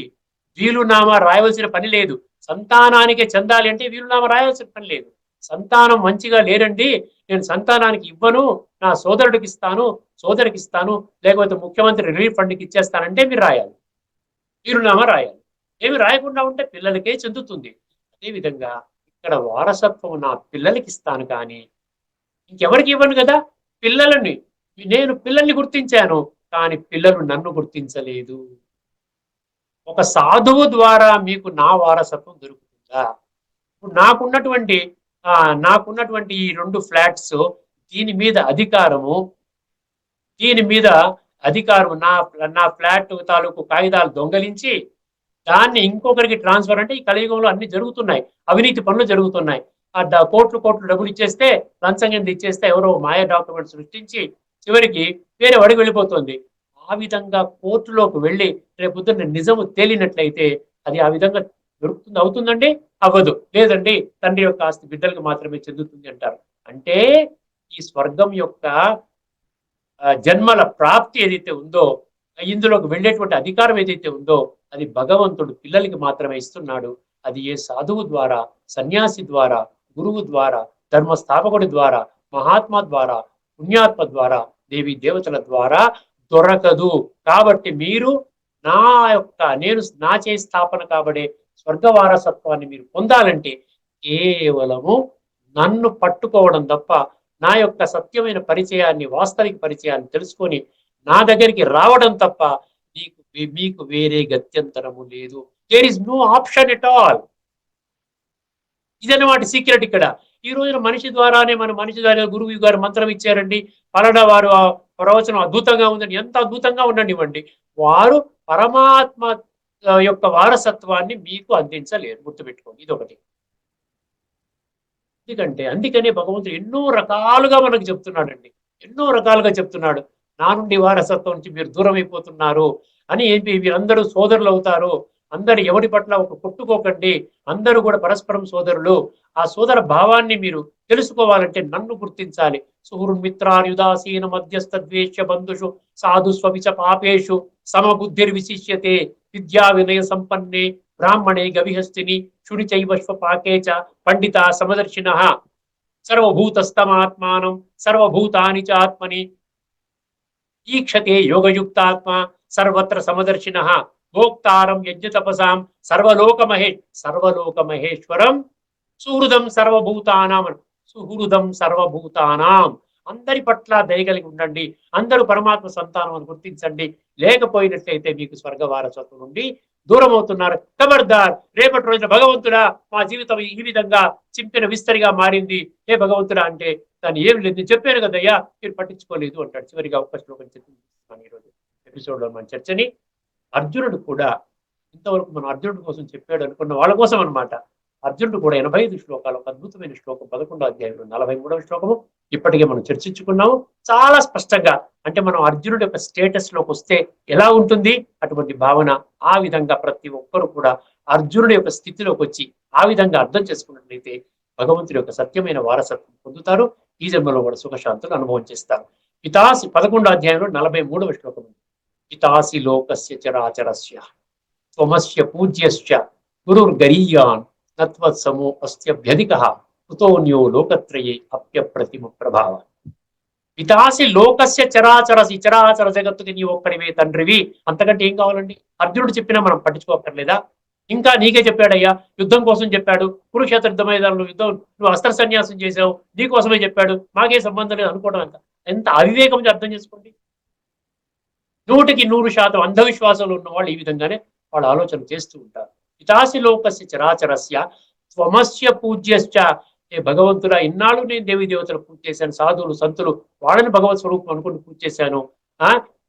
వీలునామా రాయవలసిన పని లేదు. సంతానానికే చెందాలి అంటే వీలునామా రాయవలసిన పని లేదు. సంతానం మంచిగా లేరండి, నేను సంతానానికి ఇవ్వను, నా సోదరుడికి ఇస్తాను, సోదరికి ఇస్తాను, లేకపోతే ముఖ్యమంత్రి రిలీఫ్ ఫండ్కి ఇచ్చేస్తానంటే మీరు రాయాలి, వీలునామా రాయాలి. ఏమి రాయకుండా ఉంటే పిల్లలకే చెందుతుంది. అదేవిధంగా ఇక్కడ వారసత్వం నా పిల్లలకి ఇస్తాను కానీ ఇంకెవరికి ఇవ్వను కదా. పిల్లలని నేను పిల్లల్ని గుర్తించాను కానీ పిల్లలు నన్ను గుర్తించలేదు. ఒక సాధువు ద్వారా మీకు నా వారసత్వం దొరుకుతుందా? ఇప్పుడు నాకున్నటువంటి ఈ 2 ఫ్లాట్స్, దీని మీద అధికారము, నా నా ఫ్లాట్ తాలూకు కాగితాలు దొంగలించి దాన్ని ఇంకొకరికి ట్రాన్స్ఫర్, అంటే ఈ కలియుగంలో అన్ని జరుగుతున్నాయి, అవినీతి పనులు జరుగుతున్నాయి. కోట్లు డబ్బులు ఇచ్చేస్తే, లంచం కింద ఇచ్చేస్తే ఎవరో మాయా డాక్యుమెంట్ సృష్టించి చివరికి వేరే వాడికి వెళ్ళిపోతుంది. ఆ విధంగా కోర్టులోకి వెళ్ళి రేపొద్దున్న నిజము తేలినట్లయితే అది ఆ విధంగా దొరుకుతుంది, అవుతుందండి? అవ్వదు. లేదండి, తండ్రి యొక్క ఆస్తి బిడ్డలకు మాత్రమే చెందుతుంది అంటారు. అంటే ఈ స్వర్గం యొక్క జన్మల ప్రాప్తి ఏదైతే ఉందో, ఇందులోకి వెళ్ళేటువంటి అధికారం ఏదైతే ఉందో, అది భగవంతుడు పిల్లలకి మాత్రమే ఇస్తున్నాడు. అది ఏ సాధువు ద్వారా, సన్యాసి ద్వారా, గురువు ద్వారా, ధర్మస్థాపకుడి ద్వారా, మహాత్మా ద్వారా, పుణ్యాత్మ ద్వారా, దేవి దేవతల ద్వారా దొరకదు. కాబట్టి మీరు నేను నా చే స్థాపన కాబడే స్వర్గ వారసత్వాన్ని మీరు పొందాలంటే కేవలము నన్ను పట్టుకోవడం తప్ప, నా యొక్క సత్యమైన పరిచయాన్ని, వాస్తవిక పరిచయాన్ని తెలుసుకొని నా దగ్గరికి రావడం తప్ప మీకు వేరే గత్యంతరము లేదు. There is no option at all. ఇదన్నమాట సీక్రెట్ ఇక్కడ. ఈ రోజున మనిషి ద్వారా గురువు గారు మంత్రం ఇచ్చారండి, పలానా వారు ప్రవచనం అద్భుతంగా ఉందని, ఎంత అద్భుతంగా ఉండనివ్వండి, వారు పరమాత్మ యొక్క వారసత్వాన్ని మీకు అందించలేరు. గుర్తుపెట్టుకోండి, ఇదొకటి. అందుకనే భగవంతుడు ఎన్నో రకాలుగా మనకు చెప్తున్నాడండి, ఎన్నో రకాలుగా చెప్తున్నాడు. నా నుండి వారసత్వం నుంచి మీరు దూరం అయిపోతున్నారు అని, మీరందరూ సోదరులు అవుతారు, అందరు ఎవరి పట్ల ఒక కొట్టుకోకండి, అందరూ కూడా పరస్పరం సోదరులు. ఆ సోదర భావాన్ని మీరు తెలుసుకోవాలంటే నన్ను గుర్తించాలి. సుహృన్మిత్రార్యుదాసీన మధ్యస్థ ద్వేష బంధుషు సాధు స్వపిచ పాపేషు సమబుద్ధిర్విశిష్యతే విద్యా వినయ సంపన్నే బ్రాహ్మణే గవిహస్తిని శుని చైవశ్వపాకే చ పండిత సమదర్శిన సర్వభూతస్తమాత్మానం సర్వభూతాని చ ఆత్మని ఈక్షతే యోగయుక్తాత్మ సర్వత్ర సమదర్శిన భోక్తారం యజ్ఞ తపసాం సర్వలోక మహేశ్వరం సుహృదం సర్వభూతానాం. సుహృదం సర్వభూతానాం, అందరి పట్ల దయగలిగి ఉండండి, అందరూ పరమాత్మ సంతానం అని గుర్తించండి. లేకపోయినట్లయితే మీకు స్వర్గ వారసత్వం నుండి దూరం అవుతున్నారు. ఖబర్దార్, రేపటి రోజున భగవంతుడా మా జీవితం ఈ విధంగా చింపిన విస్తరిగా మారింది, ఏ భగవంతుడా అంటే దాన్ని ఏం లేదు, నేను చెప్పాను కదయ్యా, మీరు పట్టించుకోలేదు అంటాడు. చివరిగా ఒక్క శ్లోకం చెప్తున్నాను ఈరోజు ఎపిసోడ్లో మన చర్చని. అర్జునుడు కూడా ఇంతవరకు మనం అర్జునుడి కోసం చెప్పాడు అనుకున్న వాళ్ళ కోసం అనమాట. అర్జునుడు కూడా 85 శ్లోకాలు, ఒక అద్భుతమైన శ్లోకం 11వ అధ్యాయంలో 43వ శ్లోకము ఇప్పటికే మనం చర్చించుకున్నాము చాలా స్పష్టంగా. అంటే మనం అర్జునుడి యొక్క స్టేటస్ లోకి వస్తే ఎలా ఉంటుంది అటువంటి భావన, ఆ విధంగా ప్రతి ఒక్కరు కూడా అర్జునుడి యొక్క స్థితిలోకి వచ్చి ఆ విధంగా అర్థం చేసుకున్నట్లయితే భగవంతుడి యొక్క సత్యమైన వారసత్వం పొందుతారు. ఈ జన్మలో కూడా సుఖశాంతులు అనుభవం చేస్తారు. పితాసి 11వ అధ్యాయంలో 43వ శ్లోకం. పితాసి లోకస్య చరాచరస్య త్వమస్య పూజ్యశ్చ గురుర్గరీయాన్ తత్వత్సమో అస్త్యభ్యధికః కుతోన్యో లోకత్రయే అప్యప్రతిమ ప్రభావ. పితాసి లోకస్య చరాచరసి, చరాచర జగత్తుకి నీ ఒక్కడివే తండ్రివి, అంతకంటే ఏం కావాలండి? అర్జునుడు చెప్పినా మనం పట్టించుకోక్కర్లేదా? ఇంకా నీకే చెప్పాడయ్యా, యుద్ధం కోసం చెప్పాడు, కురుక్షేత్ర యుద్ధమైదానంలో యుద్ధం నువ్వు అస్త్ర సన్యాసం చేసావు, నీకోసమే చెప్పాడు, మాకే సంబంధం లేదు అనుకోవడం ఎంత అవివేకం అర్థం చేసుకోండి. 100% అంధవిశ్వాసంలో ఉన్న వాళ్ళు ఈ విధంగానే వాళ్ళు ఆలోచన చేస్తూ ఉంటారు. పితాసి లోకస్య చరాచరస్య త్వమస్య పూజ్యశ్చ. ఏ భగవంతుడా, ఇన్నాళ్ళు నేను దేవి దేవతలు పూజ చేశాను, సాధువులు సంతులు వాళ్ళని భగవత్ స్వరూపం అనుకుని పూజ చేశాను,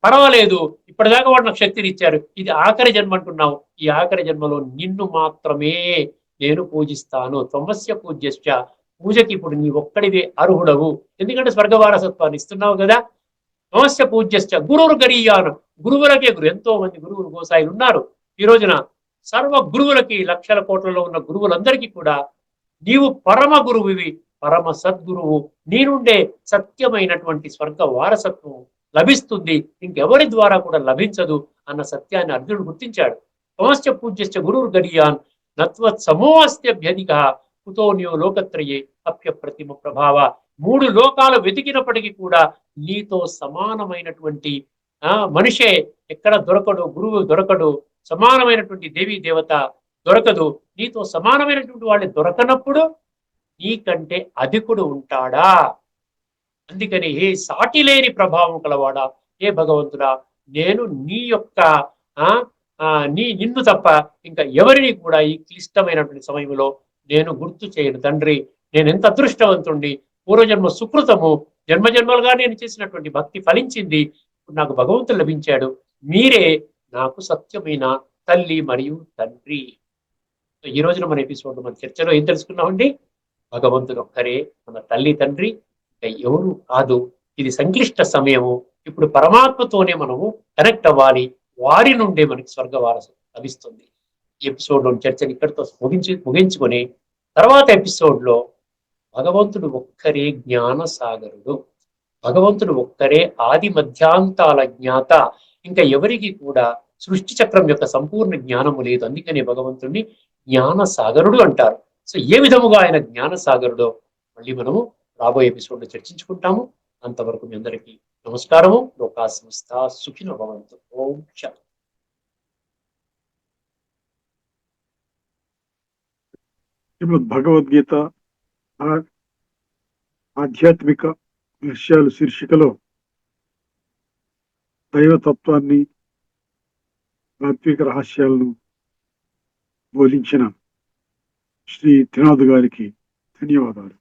పర్వాలేదు, ఇప్పటిదాకా వాడు నాకు శక్తిని ఇచ్చారు, ఇది ఆఖరి జన్మ అంటున్నావు, ఈ ఆఖరి జన్మలో నిన్ను మాత్రమే నేను పూజిస్తాను. త్వమస్య పూజ్యశ్చ, పూజకి ఇప్పుడు నీ ఒక్కడివే అర్హుడవు, ఎందుకంటే స్వర్గ వారసత్వాన్ని ఇస్తున్నావు కదా. నమస్య పూజ్యశ్చ గురువురు గరీయాను, గురువులకే గురు. ఎంతో మంది గురువులు గోసాయిలు ఉన్నారు ఈ రోజున. సర్వ గురువులకి, లక్షల కోట్లలో ఉన్న గురువులందరికీ కూడా నీవు పరమ గురువువి, పరమ సద్గురువు, నీ నుండే సత్యమైనటువంటి స్వర్గ వారసత్వం లభిస్తుంది, ఇంకెవరి ద్వారా కూడా లభించదు అన్న సత్యాన్ని అర్జునుడు గుర్తించాడు. నమస్య పూజ్యశ్చ గురువురు గరీయాన్ నత్వత్ సమోస్త్యభ్యధిక కుతోన్యో లోకత్రయే అప్యప్రతిమ ప్రభావ. 3 లోకాలు వెతికినప్పటికీ కూడా నీతో సమానమైనటువంటి మనిషే ఎక్కడ దొరకడు, గురువు దొరకడు, సమానమైనటువంటి దేవీ దేవత దొరకదు. నీతో సమానమైనటువంటి వాళ్ళు దొరకనప్పుడు నీకంటే అధికుడు ఉంటాడా? అందుకని ఏ సాటి లేని ప్రభావం కలవాడా, ఏ భగవంతుడా, నేను నీ యొక్క నిన్ను తప్ప ఇంకా ఎవరిని కూడా ఈ క్లిష్టమైనటువంటి సమయంలో నేను గుర్తు చేయను తండ్రి. నేను ఎంత అదృష్టవంతుణ్ణి, పూర్వజన్మ సుకృతము, జన్మజన్మలుగా నేను చేసినటువంటి భక్తి ఫలించింది, నాకు భగవంతుడు లభించాడు, మీరే నాకు సత్యమైన తల్లి మరియు తండ్రి. ఈ రోజున మన ఎపిసోడ్, మన చర్చలో ఏం తెలుసుకున్నామండి? భగవంతుడు ఒక్కరే మన తల్లి తండ్రి, ఇంకా ఎవరు కాదు. ఇది సంక్లిష్ట సమయము, ఇప్పుడు పరమాత్మతోనే మనము కనెక్ట్ అవ్వాలి, వారి నుండే మనకి స్వర్గ వారసత్వం లభిస్తుంది. ఎపిసోడ్ లో చర్చని ఇక్కడితో ముగించుకొని తర్వాత ఎపిసోడ్ లో భగవంతుడు ఒక్కరే జ్ఞాన సాగరుడు, భగవంతుడు ఒక్కరే ఆది మధ్యాంతాల జ్ఞాత, ఇంకా ఎవరికి కూడా సృష్టి చక్రం యొక్క సంపూర్ణ జ్ఞానము లేదు, అందుకని భగవంతుడిని జ్ఞాన సాగరుడు అంటారు. సో ఏ విధముగా ఆయన జ్ఞాన సాగరుడో మళ్ళీ మనము రాబోయే ఎపిసోడ్ లో చర్చించుకుంటాము. అంతవరకు మీ అందరికీ నమస్కారము. లోకా సమస్త సుఖినో భవంతు. ఓం శాంతి. శ్రీమద్ భగవద్గీత ఆధ్యాత్మిక విషయాలు శీర్షికలో దైవతత్వాన్ని, ఆత్మిక రహస్యాలను బోధించిన శ్రీ త్రినాథ్ గారికి ధన్యవాదాలు.